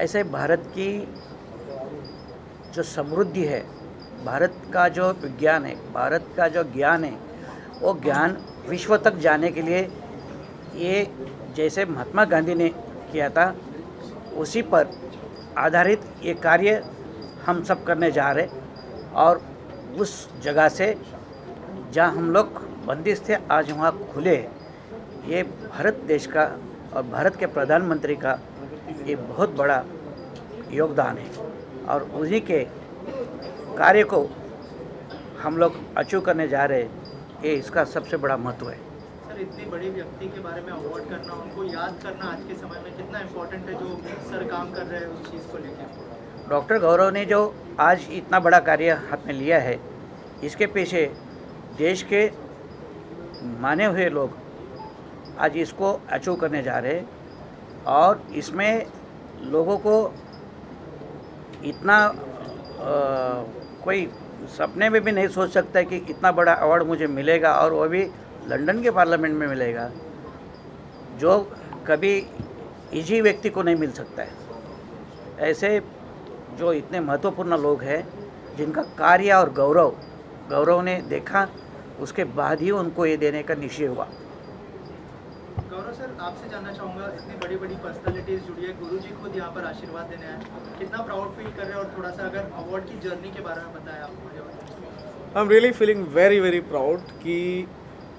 ऐसे भारत की जो समृद्धि है, भारत का जो विज्ञान है, भारत का जो ज्ञान है, वो ज्ञान विश्व तक जाने के लिए ये जैसे महात्मा गांधी ने किया था, उसी पर आधारित ये कार्य हम सब करने जा रहे। और उस जगह से जहाँ हम लोग बंदिश थे, आज वहाँ खुले। ये भारत देश का और भारत के प्रधानमंत्री का ये बहुत बड़ा योगदान है, और उन्हीं के कार्य को हम लोग अचीव करने जा रहे हैं। ये इसका सबसे बड़ा महत्व है। सर, इतनी बड़ी व्यक्ति के बारे में अवार्ड करना, उनको याद करना आज के समय में कितना इम्पोर्टेंट है, जो सर काम कर रहे हैं उस चीज़ को लेकर। डॉक्टर गौरव ने जो आज इतना बड़ा कार्य हाथ में लिया है, इसके पीछे देश के माने हुए लोग आज इसको अचीव करने जा रहे हैं। और इसमें लोगों को इतना कोई सपने में भी नहीं सोच सकता है कि इतना बड़ा अवार्ड मुझे मिलेगा, और वो भी लंदन के पार्लियामेंट में मिलेगा, जो कभी इजी व्यक्ति को नहीं मिल सकता है। ऐसे जो इतने महत्वपूर्ण लोग हैं, जिनका कार्य और गौरव ने देखा, उसके बाद ही उनको ये देने का निश्चय हुआ। गौरव सर, आपसे जानना चाहूँगा, इतनी बड़ी बड़ी पर्सनालिटीज़ जुड़ी है, गुरुजी खुद यहाँ पर आशीर्वाद देने आए, कितना प्राउड फील कर रहे हैं, और थोड़ा सा अगर अवार्ड की जर्नी के बारे में बताया आप मुझे। I am really feeling very very proud कि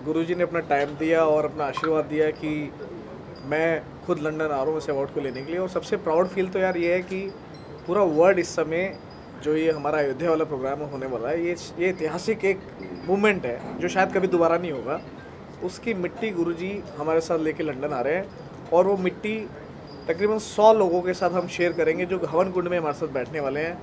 गुरुजी ने अपना टाइम दिया और अपना आशीर्वाद दिया कि मैं खुद लंदन आ रहा हूँ इस अवार्ड को लेने के लिए। और सबसे प्राउड फील तो यार ये है कि पूरा वर्ल्ड इस समय जो ये हमारा अयोध्या वाला प्रोग्राम होने वाला है, ये ऐतिहासिक एक मूवमेंट है जो शायद कभी दोबारा नहीं होगा। उसकी मिट्टी गुरुजी हमारे साथ लेके लंदन आ रहे हैं, और वो मिट्टी तकरीबन 100 लोगों के साथ हम शेयर करेंगे, जो हवन कुंड में हमारे साथ बैठने वाले हैं,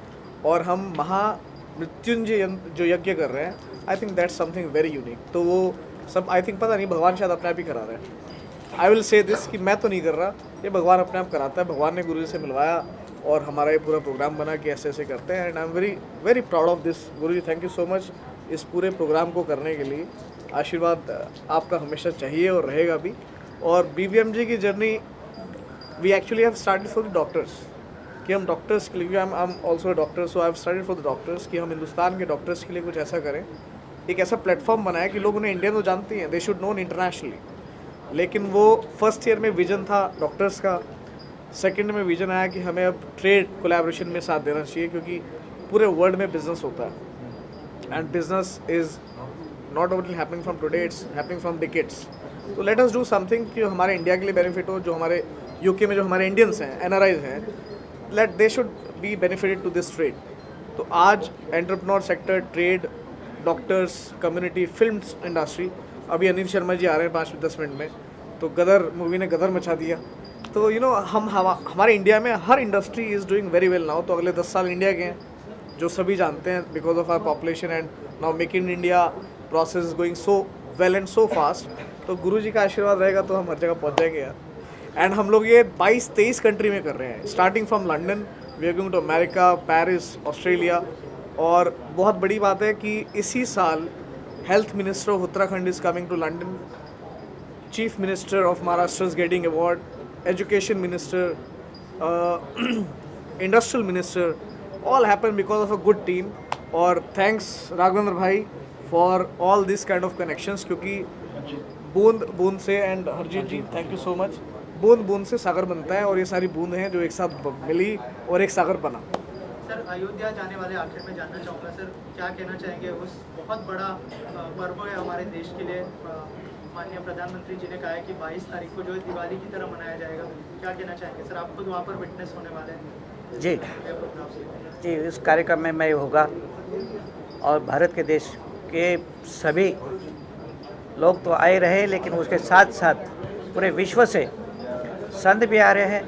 और हम महामृत्युंजय जो यज्ञ कर रहे हैं। I think that's something very unique. तो वो सब आई थिंक पता नहीं, भगवान शायद अपने आप ही करा रहे हैं। आई विल से दिस कि मैं तो नहीं कर रहा, ये भगवान अपने आप कराता है। भगवान ने गुरुजी से मिलवाया और हमारा ये पूरा प्रोग्राम बना कि ऐसे ऐसे करते हैं। And I am very very proud of this. Guruji, thank you so much इस पूरे प्रोग्राम को करने के लिए। आशीर्वाद आपका हमेशा चाहिए और रहेगा भी। और BBMG की journey we actually have started for the doctors, कि हम डॉक्टर्स के लिए, I am also a doctor, so I have started for the doctors, कि हम हिंदुस्तान के डॉक्टर्स के लिए कुछ ऐसा करें, एक ऐसा प्लेटफॉर्म बनाया कि लोग उन्हें इंडिया तो जानते हैं, दे शुड नोन इंटरनेशनली। लेकिन वो फर्स्ट ईयर में विजन था डॉक्टर्स का, सेकेंड में विजन आया कि हमें अब ट्रेड कोलैबोरेशन में साथ देना चाहिए, क्योंकि पूरे वर्ल्ड में बिजनेस होता है, and business is not only happening from today, it's happening from decades. तो लेट अस डू समथिंग कि हमारे इंडिया के लिए बेनिफिट हो, जो हमारे UK में जो हमारे इंडियंस हैं, NRIs हैं, let they should be benefited to this trade. तो आज entrepreneur sector, trade, doctors, community, film industry, अभी अनिल शर्मा जी आ रहे हैं 5-10 मिनट में, तो गदर मूवी ने गदर मचा दिया। तो यू नो हमारे इंडिया में हर industry is doing very well now. तो अगले 10 साल इंडिया के हैं, जो सभी जानते हैं, because of our population, and now make in India process is going so well and so fast. तो गुरुजी का आशीर्वाद रहेगा तो हम हर जगह पहुँच जाएंगे यार। एंड हम लोग ये 22-23 कंट्री में कर रहे हैं, starting from London, we are going to America, Paris, Australia. और बहुत बड़ी बात है कि इसी साल health minister of Uttarakhand is coming to London, chief minister of Maharashtra is getting award, education minister, industrial minister, all happen because of a good team। और thanks Raghavendra भाई for all this kind of connections, क्योंकि बूंद बूंद से, and Harjeet ji thank you so much, बूंद बूंद से सागर बनता है, और ये सारी बूंद हैं जो एक साथ मिली और एक सागर बना। सर, अयोध्या जाने वाले आखिर में जानना चाहूँगा सर, क्या कहना चाहेंगे, उस बहुत बड़ा पर्व है हमारे देश के लिए, माननीय प्रधानमंत्री जी ने कहा है कि 22 तारीख को जो है दिवाली की तरह मनाया जाएगा, क्या कहना चाहेंगे सर? आप खुद वहाँ पर विटनेस होने वाले हैं जी प्रोग्राम से। जी, इस कार्यक्रम में मैं होगा और भारत के देश के सभी लोग तो आए रहे, लेकिन उसके साथ साथ पूरे विश्व से संत भी आ रहे हैं,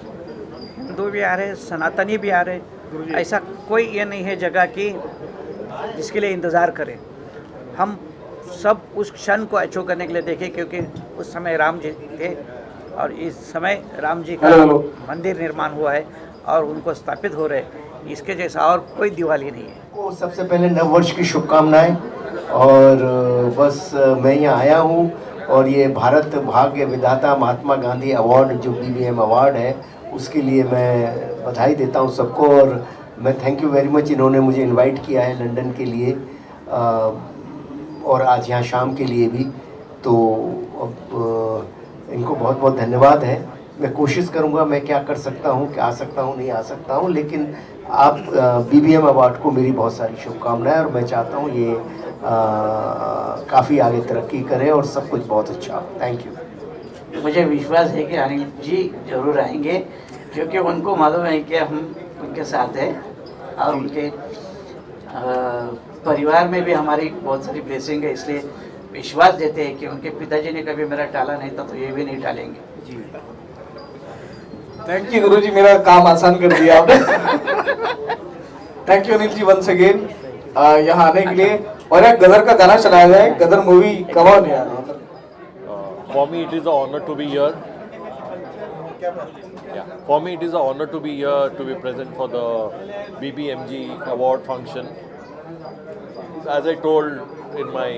हिंदू भी आ रहे हैं, सनातनी भी आ रहे हैं। ऐसा कोई ये नहीं है जगह की जिसके लिए इंतज़ार करें। हम सब उस क्षण को अचीव करने के लिए देखें, क्योंकि उस समय राम जी थे और इस समय राम जी का मंदिर निर्माण हुआ है और उनको स्थापित हो रहे, इसके जैसा और कोई दिवाली नहीं है। को सबसे पहले नव वर्ष की शुभकामनाएं। और बस मैं यहाँ आया हूँ और ये भारत भाग्य विधाता महात्मा गांधी अवार्ड जो BBM अवार्ड है उसके लिए मैं बधाई देता हूँ सबको। और मैं थैंक यू वेरी मच, इन्होंने मुझे इनवाइट किया है लंदन के लिए और आज यहाँ शाम के लिए भी, तो अब इनको बहुत बहुत धन्यवाद है। मैं कोशिश करूँगा मैं क्या कर सकता हूँ, क्या आ सकता हूँ, नहीं आ सकता हूँ, लेकिन आप BBM अवार्ड को मेरी बहुत सारी शुभकामनाएं और मैं चाहता हूँ ये काफ़ी आगे तरक्की करे और सब कुछ बहुत अच्छा हो। Thank you. मुझे विश्वास है कि अनिल जी जरूर आएंगे, क्योंकि उनको मालूम है कि हम उनके साथ हैं और उनके परिवार में भी हमारी बहुत सारी ब्लेसिंग है, इसलिए विश्वास देते हैं कि उनके पिताजी ने कभी मेरा टाला नहीं था तो ये भी नहीं टालेंगे। जी थैंक यू गुरुजी, मेरा काम आसान कर दिया आपने। Thank you Anil ji once again यहाँ आने के लिए। और एक गदर का गाना चलाया जाए, गदर मूवी कब ऑन यार। For me, it is an honor to be here. Yeah. For me, it is an honor to be here, to be present for the BBMG award function. As I told in my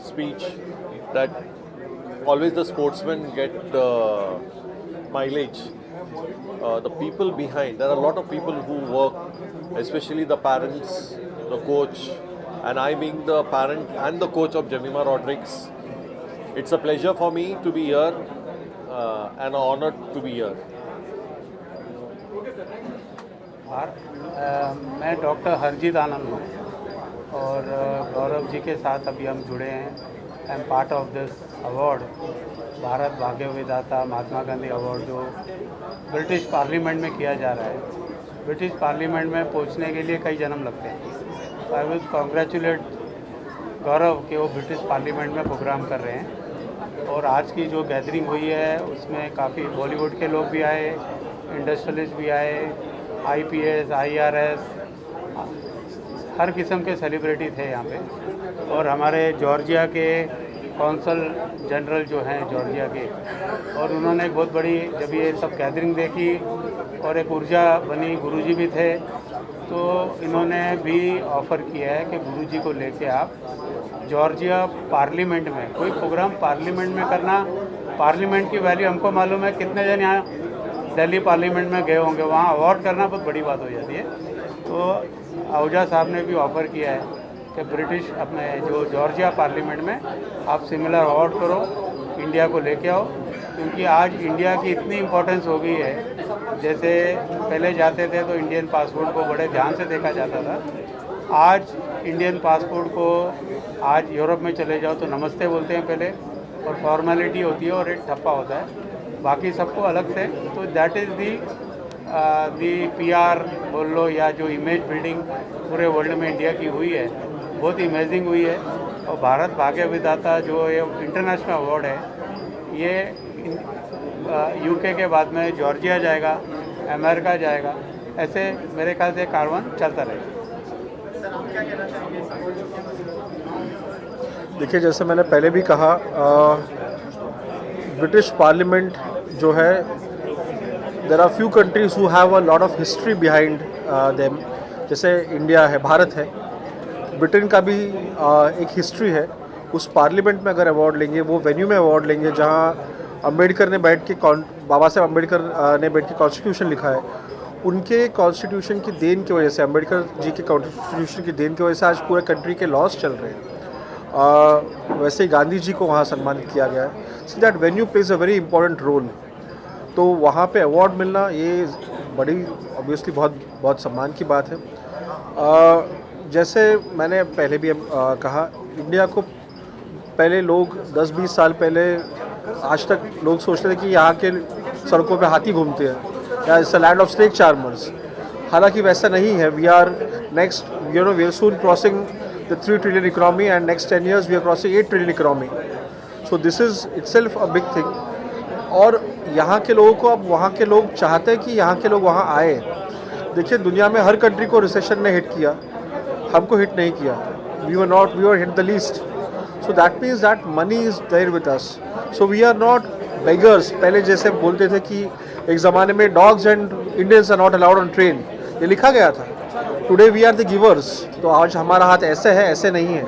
speech, that always the sportsmen get mileage. The people behind, there are a lot of people who work, especially the parents, the coach, and I being the parent and the coach of Jemima Rodriguez. It's a pleasure for me to be here and an honor to be here. मैं doctor Harjeet आनंद हूँ और गौरव जी के साथ अभी हम जुड़े हैं। I am part of this award, Bharat भाग्य विधाता महात्मा गांधी अवार्ड, जो ब्रिटिश पार्लियामेंट में किया जा रहा है। ब्रिटिश पार्लियामेंट में पहुँचने के लिए कई जन्म लगते हैं। आई विल कॉन्ग्रेचुलेट गौरव कि वो ब्रिटिश पार्लियामेंट में प्रोग्राम कर रहे हैं। और आज की जो गैदरिंग हुई है उसमें काफ़ी बॉलीवुड के लोग भी आए, इंडस्ट्रियलिस्ट भी आए, IPS, IRS, हर किस्म के सेलिब्रिटी थे यहाँ पे। और हमारे जॉर्जिया के कौंसल जनरल जो हैं जॉर्जिया के, और उन्होंने एक बहुत बड़ी, जब ये सब गैदरिंग देखी और एक ऊर्जा बनी, गुरुजी भी थे, तो इन्होंने भी ऑफ़र किया है कि गुरुजी को लेके आप जॉर्जिया पार्लियामेंट में कोई प्रोग्राम पार्लियामेंट में करना। पार्लियामेंट की वैल्यू हमको मालूम है, कितने जन यहाँ दिल्ली पार्लियामेंट में गए होंगे, वहाँ अवार्ड करना बहुत बड़ी बात हो जाती है। तो आहूजा साहब ने भी ऑफ़र किया है कि ब्रिटिश अपने जो जॉर्जिया पार्लियामेंट में आप सिमिलर अवार्ड करो, इंडिया को लेके आओ, क्योंकि आज इंडिया की इतनी इम्पोर्टेंस हो गई है। जैसे पहले जाते थे तो इंडियन पासपोर्ट को बड़े ध्यान से देखा जाता था, आज इंडियन पासपोर्ट को आज यूरोप में चले जाओ तो नमस्ते बोलते हैं पहले, और फॉर्मेलिटी होती है और एक ठप्पा होता है, बाकी सबको अलग से। तो दैट इज़ दी PR बोल लो या जो इमेज बिल्डिंग पूरे वर्ल्ड में इंडिया की हुई है, बहुत अमेजिंग हुई है। और भारत भाग्य विधाता जो ये इंटरनेशनल अवार्ड है, ये UK के बाद में जॉर्जिया जाएगा, अमेरिका जाएगा, ऐसे मेरे ख्याल से कारवां चलता रहेगा। सर आप क्या कहना चाहेंगे? देखिए, जैसे मैंने पहले भी कहा, ब्रिटिश पार्लियामेंट जो है, there are few countries who have a lot of history behind them. जैसे इंडिया है, भारत है, ब्रिटेन का भी एक हिस्ट्री है। उस पार्लियामेंट में अगर अवार्ड लेंगे, वो वेन्यू में अवार्ड लेंगे जहाँ अम्बेडकर ने बैठ के, बाबा साहब अम्बेडकर ने बैठ के कॉन्स्टिट्यूशन लिखा है, उनके कॉन्स्टिट्यूशन की देन की वजह से, अम्बेडकर जी के कॉन्स्टिट्यूशन की देन की वजह से आज पूरे कंट्री के लॉज चल रहे हैं। वैसे ही गांधी जी को वहाँ सम्मानित किया गया है। So that venue plays a very important role. तो वहाँ पे अवार्ड मिलना ये बड़ी ऑब्वियसली बहुत सम्मान की बात है। जैसे मैंने पहले भी कहा, इंडिया को पहले लोग 10-20 साल पहले आज तक लोग सोचते थे कि यहाँ के सड़कों पे हाथी घूमते हैं या it's a land of snake charmers. हालांकि वैसा नहीं है। We are next we are soon crossing the 3 trillion economy and next 10 years we are crossing 8 trillion economy. So this is itself a big thing. और यहाँ के लोगों को, अब वहाँ के लोग चाहते हैं कि यहाँ के लोग वहाँ आए। देखिए, दुनिया में हर कंट्री को रिसेशन ने हिट किया, हमको हिट नहीं किया। We were hit the least. So that means that money is there with us. So we are not beggars. पहले जैसे बोलते थे कि एक ज़माने में dogs and Indians are not allowed on train, ये लिखा गया था। Today we are the givers. तो आज हमारा हाथ ऐसे है, ऐसे नहीं है।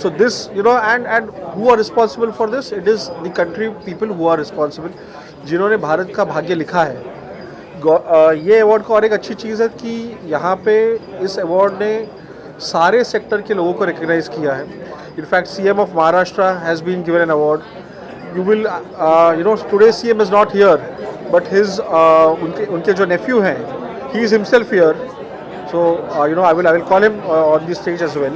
So this and who are responsible for this? It is the country people who are responsible, जिन्होंने भारत का भाग्य लिखा है। ये अवार्ड का और एक अच्छी चीज़ है कि यहाँ पे इस अवार्ड ने सारे सेक्टर के लोगों को रिकग्नाइज़ किया है। In fact CM of Maharashtra has been given an award. You will today CM is not here, but his उनके जो नेफ्यू हैं, he is himself here. So I will call him on the stage as well.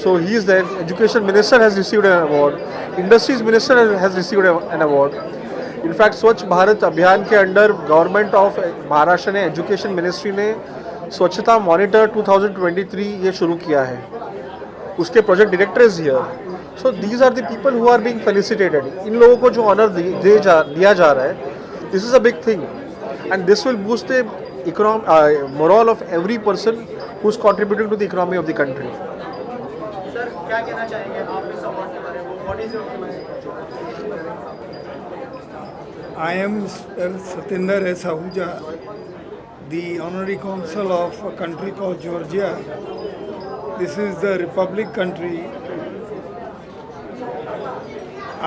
So he is there. Education Minister has received an award. Industries Minister has received an award. In fact, स्वच्छ भारत अभियान के under government of Maharashtra ने, education ministry ने स्वच्छता monitor 2023 ये शुरू किया है। उसके project director is here. So these are the people who are being felicitated. इन लोगों को जो ऑनर दिया जा रहा है, this is a big thing and this will boost the morale of every person who's contributing to the economy of the country. Sir, क्या कहना चाहेंगे आप इस अवार्ड के बारे में? What is your I am Satinder S. Ahuja, the honorary consul of a country called Georgia. This is the republic country.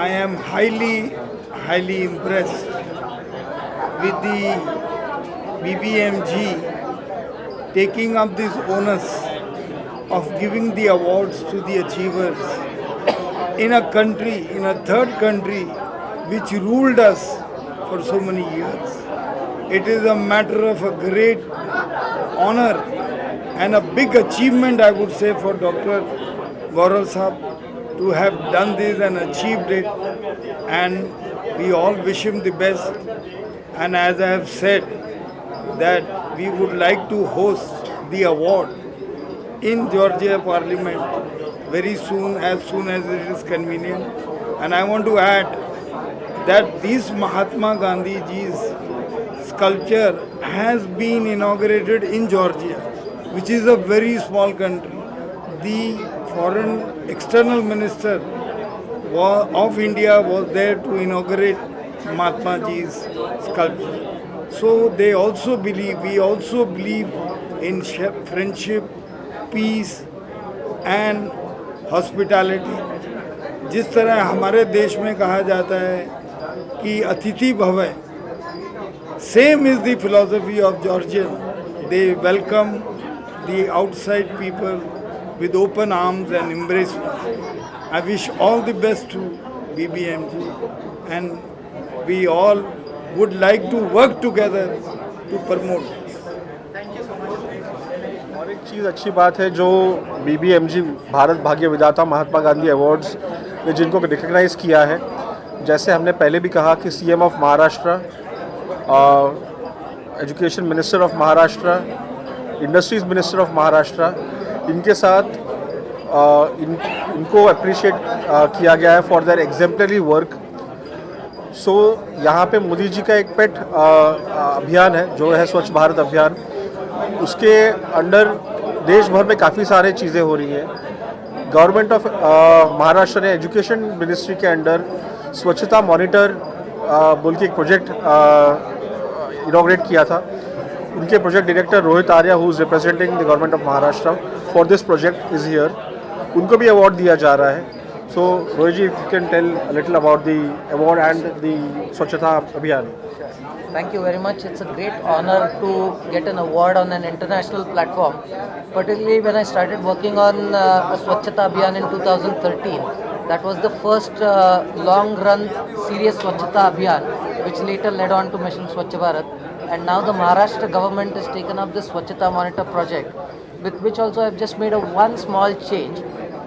I am highly impressed with the BBMG taking up this onus of giving the awards to the achievers in a country, in a third country which ruled us for so many years. It is a matter of a great honor and a big achievement, I would say, for Dr. Gaurav Sahab to have done this and achieved it, and we all wish him the best. And as I have said, that we would like to host the award in Georgia Parliament very soon as it is convenient. And I want to add that this Mahatma Gandhi ji's sculpture has been inaugurated in Georgia, which is a very small country. The foreign external minister of India was there to inaugurate Mahatma ji's sculpture. So we also believe in friendship, peace and hospitality. जिस तरह हमारे देश में कहा जाता है कि अतिथि भव, same is the philosophy of Georgian. They welcome the outside people with open arms and embracement. I wish all the best to BBMG, and we all would like to work together to promote this. Thank you so much. और एक चीज़ अच्छी बात है जो BBMG Bharat भाग्य विधाता Mahatma Gandhi awards ने जिनको रिकग्नाइज़ किया है, जैसे हमने पहले भी कहा कि CM of Maharashtra, education minister of Maharashtra, industries minister of Maharashtra, इनके साथ इनको अप्रिशिएट किया गया है फॉर देयर एग्जेम्पलरी वर्क। सो यहाँ पे मोदी जी का एक पेट अभियान है जो है स्वच्छ भारत अभियान। उसके अंडर देश भर में काफ़ी सारे चीज़ें हो रही हैं। गवर्नमेंट ऑफ महाराष्ट्र ने एजुकेशन मिनिस्ट्री के अंडर स्वच्छता मॉनिटर बोल के एक प्रोजेक्ट इनॉग्रेट किया था। उनके project director Rohit Arya, who is representing the government of Maharashtra for this project, is here. उनको भी अवार्ड दिया जा रहा है। So, Rohit ji, if you can tell a little about the award and the Swachhata Abhiyan. Thank you very much. It's a great honor to get an award on an international platform, particularly when I started working on a Swachhata Abhiyan in 2013. That was the first long-run serious Swachhata Abhiyan, which later led on to Mission Swachh Bharat. And now the Maharashtra government has taken up the Swachhata Monitor project, with which also I have just made one small change.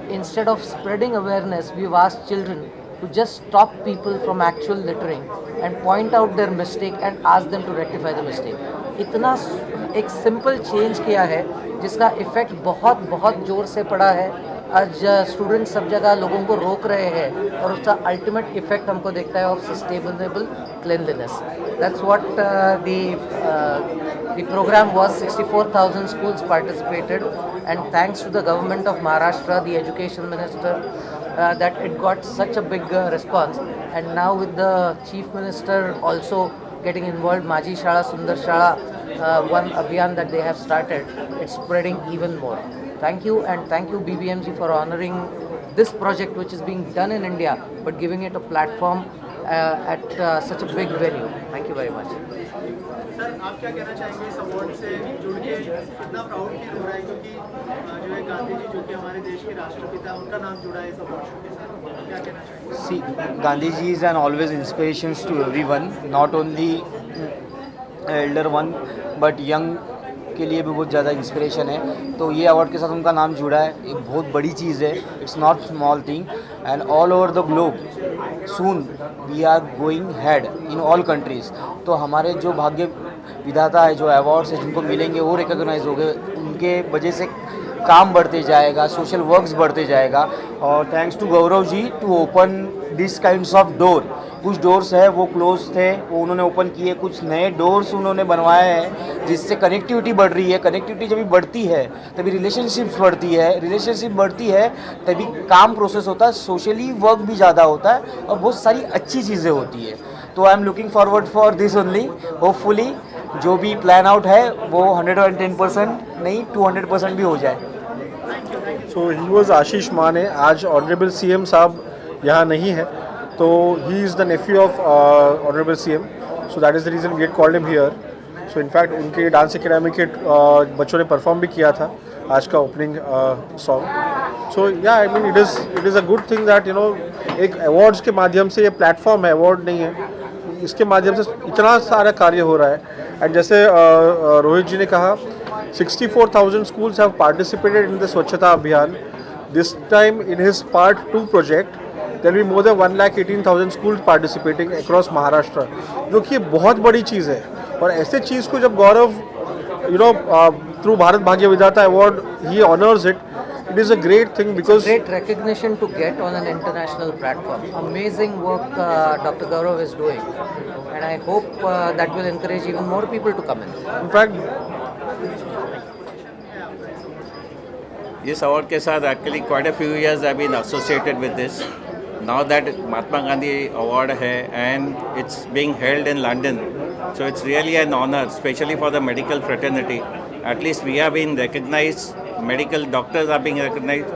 instead of spreading awareness, we've asked children to just stop people from actual littering and point out their mistake and ask them to rectify the mistake. इतना एक simple change किया है जिसका effect बहुत बहुत ज़ोर से पड़ा है. आज स्टूडेंट्स सब जगह लोगों को रोक रहे हैं और उसका अल्टीमेट इफेक्ट हमको देखता है of sustainable cleanliness. That's what the program was. 64,000 schools participated, and thanks to the government of Maharashtra, the education minister, that it got such a big response. And now with the chief minister also getting involved, Maji Shala Sundar Shala, one abhiyan that they have started, it's spreading even more. Thank you, and thank you BBMG for honoring this project which is being done in India but giving it a platform at such a big venue. Thank you very much. Sir आप क्या कहना चाहेंगे इस award से जुड़ के? कितना proud feel हो रहा है क्योंकि जो है गांधी जी जो कि हमारे देश के राष्ट्रपिता हैं, उनका नाम जुड़ा है इस अवार्ड के साथ. क्या कहना चाहेंगे? See, Gandhiji is an always inspirations to everyone, not only elder one but young के लिए भी बहुत ज़्यादा इंस्पिरेशन है. तो ये अवार्ड के साथ उनका नाम जुड़ा है, एक बहुत बड़ी चीज़ है. It's not small thing, and all over the globe soon we are going head in all countries. तो हमारे जो भाग्य विधाता है, जो अवार्ड्स है जिनको मिलेंगे वो रिकॉग्नाइज हो गए, उनके वजह से काम बढ़ते जाएगा, सोशल वर्क्स बढ़ते जाएगा. और thanks to Gaurav ji to open this kinds of door. कुछ डोर्स है वो क्लोज थे, वो उन्होंने ओपन किए, कुछ नए डोर्स उन्होंने बनवाए हैं जिससे कनेक्टिविटी बढ़ रही है. कनेक्टिविटी जब भी बढ़ती है तभी रिलेशनशिप्स बढ़ती है, रिलेशनशिप बढ़ती है तभी काम प्रोसेस होता है, सोशली वर्क भी ज़्यादा होता है और बहुत सारी अच्छी चीज़ें होती है. तो I am looking forward for this only. Hopefully जो भी प्लान आउट है वो 110% नहीं 200% भी हो जाए. सो ही वॉज आशीष माने. आज ऑनरेबल CM साहब यहाँ नहीं है, तो he is the nephew of honourable CM, so that is the reason we had called him here. So in fact उनके डांस एकेडमी के बच्चों ने परफॉर्म भी किया था आज का opening song. So yeah I mean it is a good thing that एक अवार्ड्स के माध्यम से, ये प्लेटफॉर्म है, अवार्ड नहीं है, इसके माध्यम से इतना सारा कार्य हो रहा है. एंड जैसे रोहित जी ने कहा, 64,000 schools have participated in the स्वच्छता अभियान. This time in his part 2 project, there will be more than 1,18,000 schools participating across Maharashtra, जो कि बहुत बड़ी चीज़ है. और ऐसे चीज़ को जब गौरव थ्रू भारत भाग्य विधाता award he honours it, it is a great thing because Great recognition to get on an international platform. Amazing work Dr. Gaurav is doing, and I hope that will encourage even more people to come in. in fact This award के साथ actually quite a few years I've been associated with this. Now that Mahatma Gandhi award है and it's being held in London, so it's really an honor, especially for the medical fraternity. At least we have been recognized, medical doctors are being recognized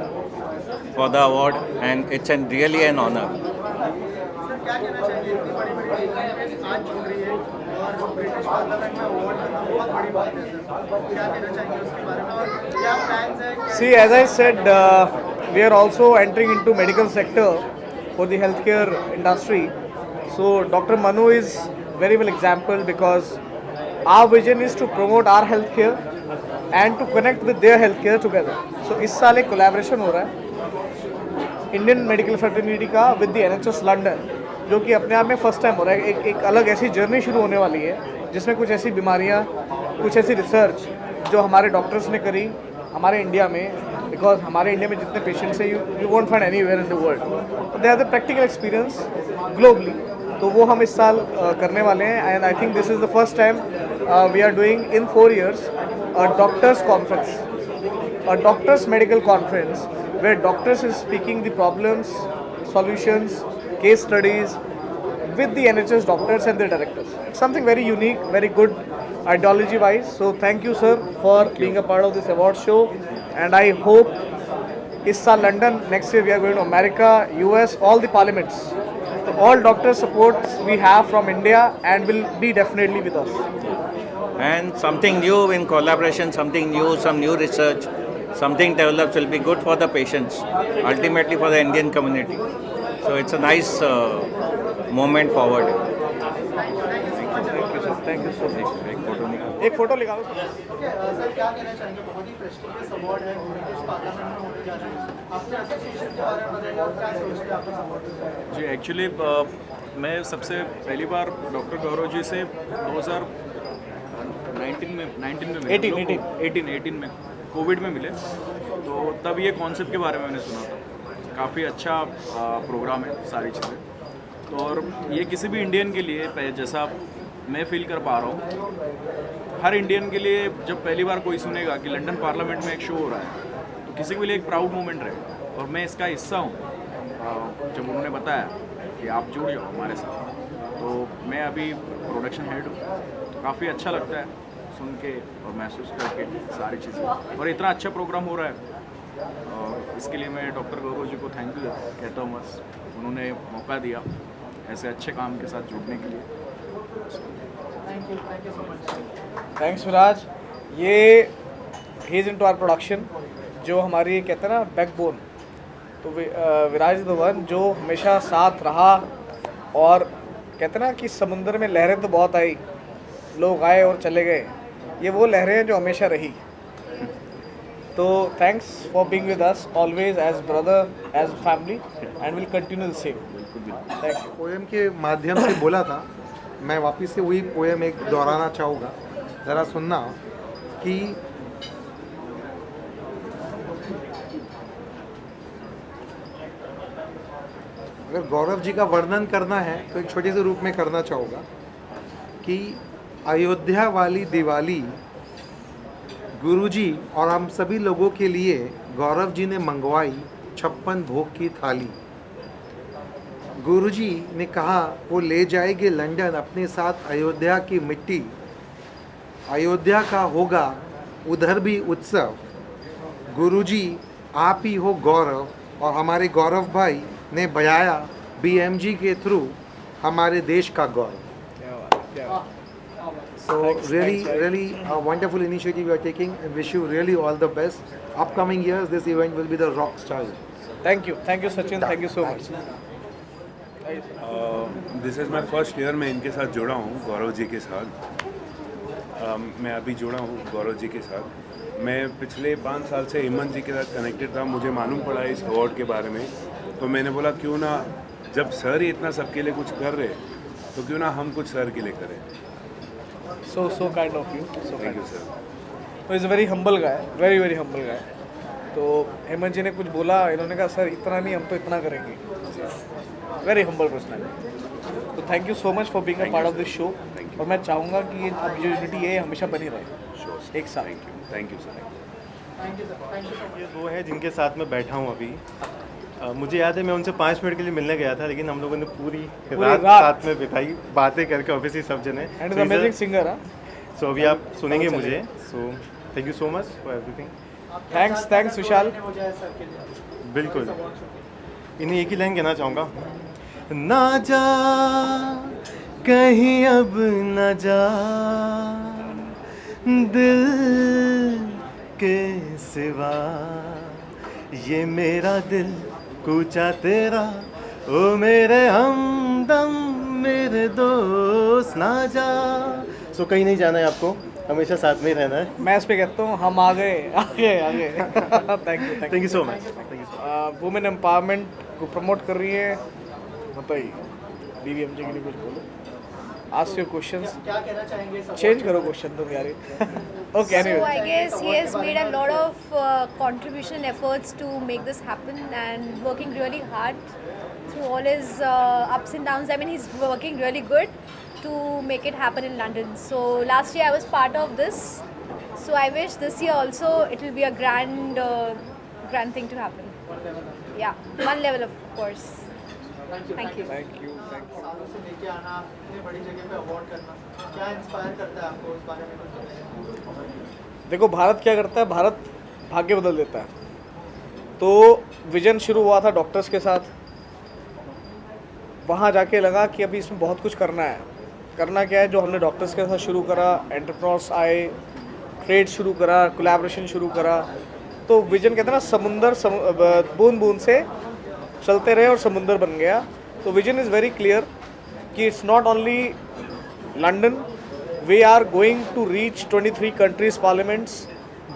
for the award, and it's really an honor. Sir क्या कहना चाहेंगे? इतनी बड़ी बड़ी team आज जुड़ रही है और ब्रिटिश पार्लियामेंट में अवार्ड करना बहुत बड़ी बात है सर. क्या कहना चाहेंगे उसके बारे में और क्या प्लान्स है? See, as I said, we are also entering into medical sector for the healthcare industry. So Dr. Manu is very well example because our vision is to promote our healthcare and to connect with their healthcare together. So इस साल एक collaboration हो रहा है Indian medical fertility का with the NHS London, जो कि अपने आप में फर्स्ट टाइम हो रहा है. एक अलग ऐसी जर्नी शुरू होने वाली है जिसमें कुछ ऐसी बीमारियाँ, कुछ ऐसी रिसर्च जो हमारे डॉक्टर्स ने करी हमारे इंडिया में, बिकॉज हमारे इंडिया में जितने पेशेंट्स हैं you won't find anywhere in the world, they have the practical experience globally. तो वो हम इस साल करने वाले हैं. And I think this is the first time we are doing in 4 years a doctors conference, a doctors medical conference where doctors is speaking the problems, solutions, case studies with the NHS doctors and their directors. It's something very unique, very good ideology wise. So thank you sir for being a part of this award show, and I hope इस साल London, next year we are going to America, US, all the parliaments. So all doctor supports we have from India and will be definitely with us. And something new in collaboration, something new, some new research, something develops will be good for the patients, ultimately for the Indian community. So it's a nice moment forward. Thank you so much. एक photo निकालो। Okay sir, क्या कहना चाहेंगे? बहुत ही prestigious award है, British parliament में होने जा रहा है। आपने एसोसिएशन के बारे में बताइए और क्या सोचते हैं आप इस अवार्ड के बारे में? जी एक्चुअली मैं सबसे पहली बार डॉक्टर गौरव जी से 2019 में मिले, 18 में कोविड में मिले, तो तब ये कॉन्सेप्ट के बारे में मैंने सुना था। काफ़ी अच्छा प्रोग्राम है, सारी चीज़ें तो, और ये किसी भी इंडियन के लिए जैसा मैं फील कर पा रहा हूँ, हर इंडियन के लिए जब पहली बार कोई सुनेगा कि लंदन पार्लियामेंट में एक शो हो रहा है, तो किसी के लिए एक प्राउड मोमेंट रहेगा। और मैं इसका हिस्सा हूँ। जब उन्होंने बताया कि आप जुड़ जाओ हमारे साथ, तो मैं अभी प्रोडक्शन हेड हूँ, तो काफ़ी अच्छा लगता है सुन के और महसूस करके सारी चीज़ें, और इतना अच्छा प्रोग्राम हो रहा है, और इसके लिए मैं डॉक्टर गौरव जी को थैंक यू कहता हूँ। बस उन्होंने मौका दिया ऐसे अच्छे काम के साथ जुड़ने के लिए। Thank you so much. Thanks Viraj. ये ही इज़ इनटू आवर प्रोडक्शन, जो हमारी कहते हैं ना बैकबोन, तो विराज इज़ द वन जो हमेशा साथ रहा। और कहते हैं ना कि समुंदर में लहरें तो बहुत आई, लोग आए और चले गए, ये वो लहरें हैं जो हमेशा रही। तो thanks for being with us always as brother, as family, and will continue the same. Thank you. Poem के माध्यम से बोला था, मैं वापस से वही पोएम एक दोहराना चाहूँगा, ज़रा सुनना कि अगर गौरव जी का वर्णन करना है तो एक छोटे से रूप में करना चाहूँगा कि अयोध्या वाली दिवाली गुरुजी और हम सभी लोगों के लिए गौरव जी ने मंगवाई 56 भोग की थाली। गुरुजी ने कहा वो ले जाएंगे लंदन अपने साथ अयोध्या की मिट्टी, अयोध्या का होगा उधर भी उत्सव। गुरुजी आप ही हो गौरव, और हमारे गौरव भाई ने बयाया BMG के थ्रू हमारे देश का गौरव। So really a wonderful initiative you are taking, and wish you really all the best. Upcoming years, this event will be the rock star. Thank you Sachin, thank you so much. This is my first year, मैं इनके साथ जुड़ा हूँ, गौरव जी के साथ। मैं अभी जुड़ा हूँ गौरव जी के साथ। मैं पिछले 5 साल से हेमंत जी के साथ कनेक्टेड था। मुझे मालूम पड़ा इस अवार्ड के बारे में, तो मैंने बोला क्यों ना, जब सर ही इतना सबके लिए कुछ कर रहे, तो क्यों ना हम कुछ सर के लिए करें। So kind of you. Thank you sir. तो is very humble guy, very humble guy. तो हेमंत जी ने कुछ बोला, इन्होंने कहा सर इतना नहीं, हम तो इतना करेंगे। Very humble personality. तो thank you so much for being a part of this show, और मैं चाहूँगा कि ये अब जो यूनिटी है हमेशा बनी रहे एक साथ। Thank you sir. ये वो है जिनके साथ मैं बैठा हूँ अभी। मुझे याद है मैं उनसे 5 मिनट के लिए मिलने गया था, लेकिन हम लोगों ने पूरी रात साथ में बिताई, बातें करके ऑब्वियसली सब जने। And amazing singer. सो अभी आप सुनेंगे मुझे। So thank you so much for everything. Thanks Vishal. बिल्कुल, इन्हें एक ही लाइन कहना चाहूँगा, ना जा कहीं अब न जा, दिल के सिवा ये मेरा दिल कूचा तेरा, ओ मेरे हमदम मेरे दोस्त ना जा। सो कहीं नहीं जाना है आपको, हमेशा साथ में ही रहना है। मैं इस पे कहता हूँ हम आ गए। Thank you so much. Women empowerment को प्रमोट कर रही है, बताइए BBMG के लिए कुछ बोलो। Ask your questions. क्या कहना चाहेंगे? Change करो क्वेश्चन तुम यार। Okay, anyway. So I guess he has made a lot of contribution efforts to make this happen, and working really hard through all his ups and downs. I mean, he's working really good to make it happen in London. So last year I was part of this. So I wish this year also it will be a grand thing to happen. Yeah, one level of course. Thank you. सालों से लेके आना, इतनी बड़ी जगह पे award करना, क्या इंस्पायर करता है आपको, उस बारे में कुछ बताइए। देखो भारत क्या करता है, भारत भाग्य बदल देता है। तो विजन शुरू हुआ था डॉक्टर्स के साथ, वहाँ जाके लगा कि अभी इसमें बहुत कुछ करना है। करना क्या है, जो हमने डॉक्टर्स के साथ शुरू करा, एंटरप्रेन्योर्स आए, ट्रेड शुरू करा, कोलैबोरेशन शुरू करा। तो विजन कहते हैं ना, समुंदर बूंद बूंद से चलते रहे और समुंदर बन गया। तो विजन इज़ वेरी क्लियर कि it's not only London, we are going to reach 23 countries parliaments.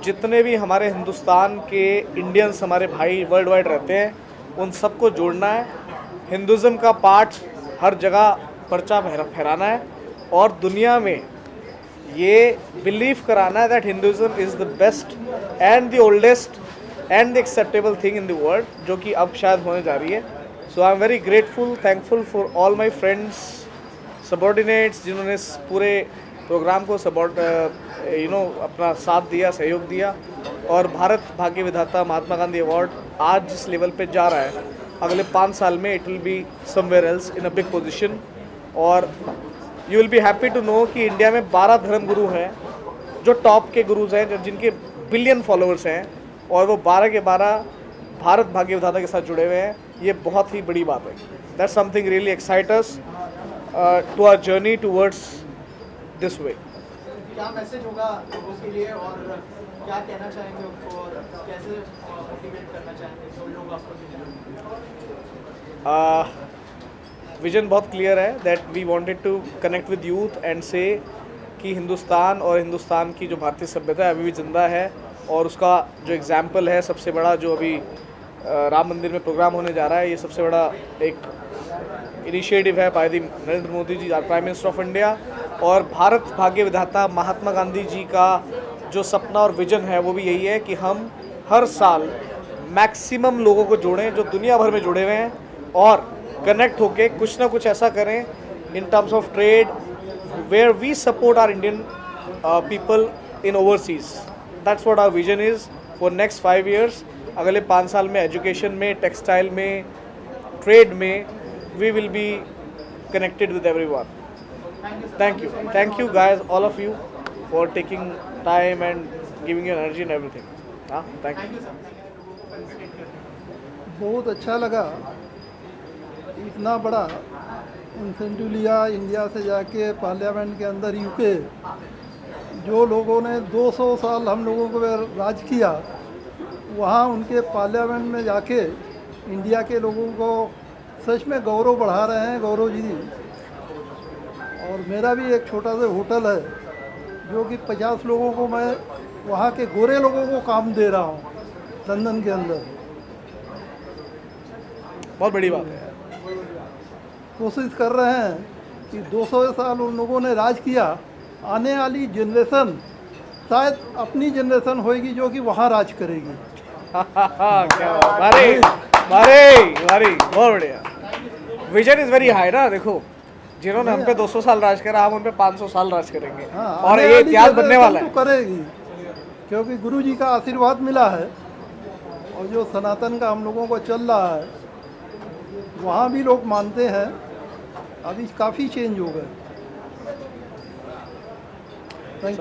जितने भी हमारे हिंदुस्तान के इंडियंस हमारे भाई वर्ल्ड वाइड रहते हैं उन सबको जोड़ना है। हिंदुज़म का पाठ हर जगह पर्चा फहराना है और दुनिया में ये बिलीव कराना है that Hinduism is the best and the oldest and the acceptable thing in the world, जो कि अब शायद होने जा रही है। So I am very grateful, thankful for all my friends, subordinates, जिन्होंने इस पूरे प्रोग्राम को अपना साथ दिया, सहयोग दिया। और भारत भाग्य विधाता महात्मा गांधी अवार्ड आज जिस लेवल पे जा रहा है, अगले 5 साल में it will be somewhere else in a big position. और you will be happy to know कि इंडिया में 12 धर्म गुरु हैं जो टॉप के गुरुज हैं, जिनके बिलियन फॉलोअर्स हैं, और वो 12 के 12 भारत भाग्य विधाता के साथ जुड़े हुए हैं। ये बहुत ही बड़ी बात है। That's something really excite us to our journey towards this way. क्या मैसेज होगा लोगों के लिए और क्या कहना चाहेंगे उनको और कैसे मोटिवेट करना चाहेंगे जो लोग आपको विजन बहुत क्लियर है that we wanted to connect with youth and say कि हिंदुस्तान और हिंदुस्तान की जो भारतीय सभ्यता है अभी भी जिंदा है, और उसका जो एग्जाम्पल है सबसे बड़ा, जो अभी राम मंदिर में प्रोग्राम होने जा रहा है, ये सबसे बड़ा एक इनिशिएटिव है by the Narendra Modi ji, prime minister of India. और भारत भाग्य विधाता महात्मा गांधी जी का जो सपना और विजन है वो भी यही है कि हम हर साल मैक्सिमम लोगों को जोड़ें जो दुनिया भर में जुड़े हुए हैं, और कनेक्ट होके कुछ ना कुछ ऐसा करें in terms of trade where we support our Indian people in overseas. That's what our vision is for next 5 years। अगले 5 साल में एजुकेशन में, टेक्सटाइल में, ट्रेड में we will be connected with everyone. Thank you guys, all of you, for taking time and giving your energy and everything. Thank you. बहुत अच्छा लगा, इतना बड़ा इंसेंटिव लिया इंडिया से जाके पार्लियामेंट के अंदर यूके, जो लोगों ने 200 साल हम लोगों को राज किया, वहाँ उनके पार्लियामेंट में जाके इंडिया के लोगों को सच में गौरव बढ़ा रहे हैं गौरव जी। और मेरा भी एक छोटा सा होटल है जो कि 50 लोगों को मैं वहाँ के गोरे लोगों को काम दे रहा हूँ लंदन के अंदर। बहुत बड़ी बात है। कोशिश कर रहे हैं कि 200 साल उन लोगों ने राज किया, आने वाली जनरेशन शायद अपनी जनरेशन होएगी जो कि वहाँ राज करेगी। क्या मारे बहुत बढ़िया। विजन इज़ वेरी हाई ना। देखो, जिन्होंने हम पे 200 साल राज करा, हम उन पे 500 साल राज करेंगे। और ये इतिहास बनने वाला है। करेगी, क्योंकि गुरु जी का आशीर्वाद मिला है। और जो सनातन का हम लोगों को चल रहा है, वहाँ भी लोग मानते हैं। अभी काफ़ी चेंज हो गए।